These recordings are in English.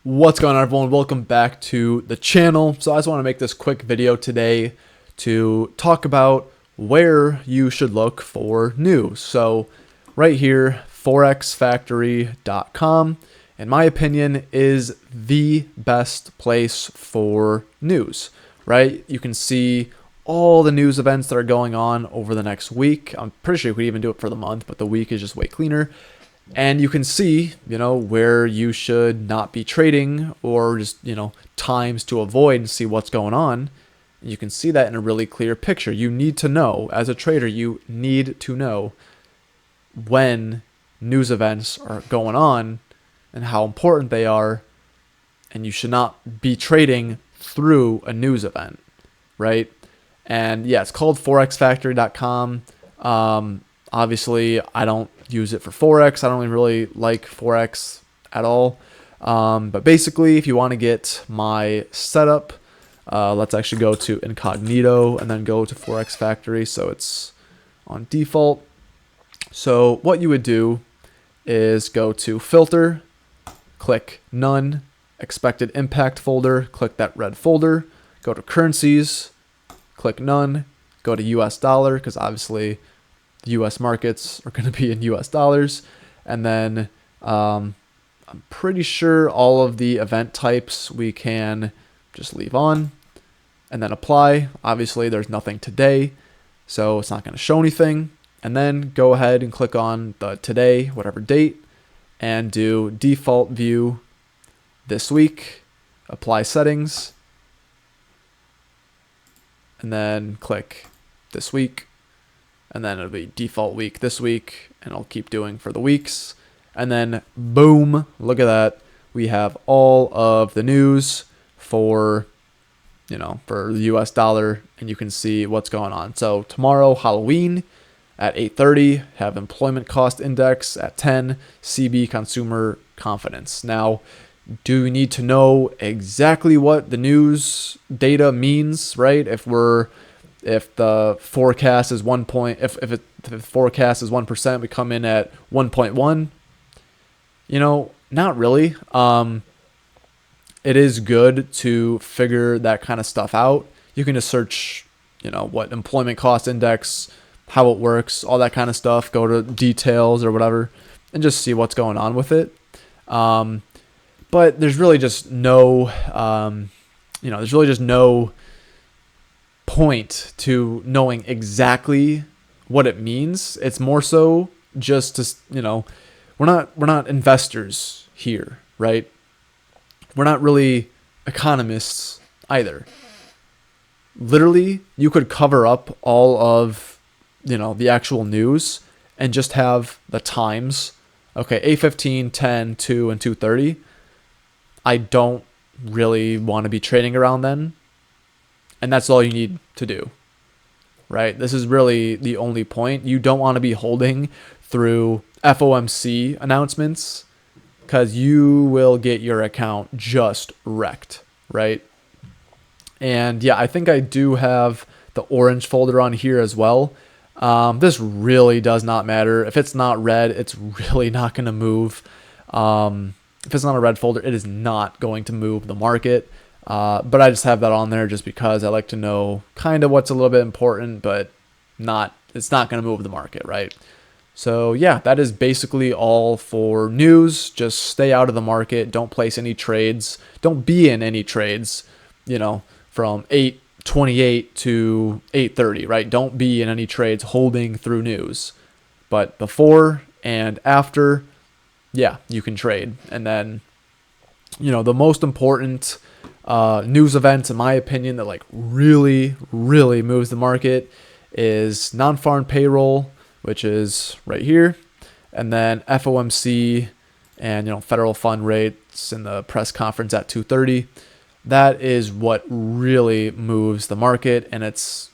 What's going on, everyone? Welcome back to the channel. So I just want to make this quick video today to talk about where you should look for news. So right here, forexfactory.com, in my opinion, is the best place for news, right? You can see all the news events that are going on over the next week. I'm pretty sure you could even do it for the month, but the week is just way cleaner. And you can see, where you should not be trading or just, times to avoid and see what's going on. And you can see that in a really clear picture. You need to know, as a trader, you need to know when news events are going on and how important they are. And you should not be trading through a news event, right? And yeah, it's called forexfactory.com. Obviously, I don't use it for forex. I don't even really like forex at all. But basically, if you want to get my setup, let's actually go to incognito and then go to Forex Factory. So it's on default. So what you would do is go to filter, click none, expected impact folder, click that red folder, go to currencies, click none, go to US dollar, because obviously the US markets are going to be in US dollars. And then I'm pretty sure all of the event types we can just leave on and then apply. Obviously there's nothing today, so it's not going to show anything. And then go ahead and click on the today, whatever date, and do default view this week, apply settings, and then click this week. And then it'll be default week this week, and I'll keep doing for the weeks. And then boom, look at that. We have all of the news for the US dollar, and you can see what's going on. So tomorrow, Halloween at 8:30, have employment cost index at 10, CB consumer confidence. Now, do we need to know exactly what the news data means, right? If the forecast is if the forecast is 1%, we come in at 1.1. Not really. It is good to figure that kind of stuff out. You can just search, what employment cost index, how it works, all that kind of stuff. Go to details or whatever, and just see what's going on with it. But there's really just no, point to knowing exactly what it means. It's more so just to, we're not investors here, right? We're not really economists either. Literally, you could cover up all of, the actual news and just have the times. Okay, 8:15, 10, 2, and 2:30. I don't really want to be trading around then. And that's all you need to do, right? This is really the only point. You don't want to be holding through FOMC announcements, because you will get your account just wrecked, right? And yeah, I think I do have the orange folder on here as well. This really does not matter. If it's not red, it's really not going to move. If it's not a red folder, it is not going to move the market. But I just have that on there just because I like to know kind of what's a little bit important, but it's not going to move the market, right? So yeah, that is basically all for news. Just stay out of the market. Don't place any trades. Don't be in any trades, from 8:28 to 8:30, right? Don't be in any trades holding through news. But before and after, yeah, you can trade. And then, the most important news event, in my opinion, that really, really moves the market is non-farm payroll, which is right here, and then FOMC and federal fund rates in the press conference at 2:30. That is what really moves the market, and it's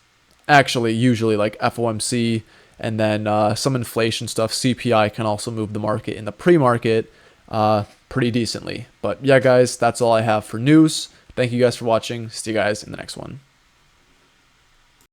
actually usually FOMC and then some inflation stuff. CPI can also move the market in the pre-market pretty decently. But yeah, guys, that's all I have for news. Thank you guys for watching. See you guys in the next one.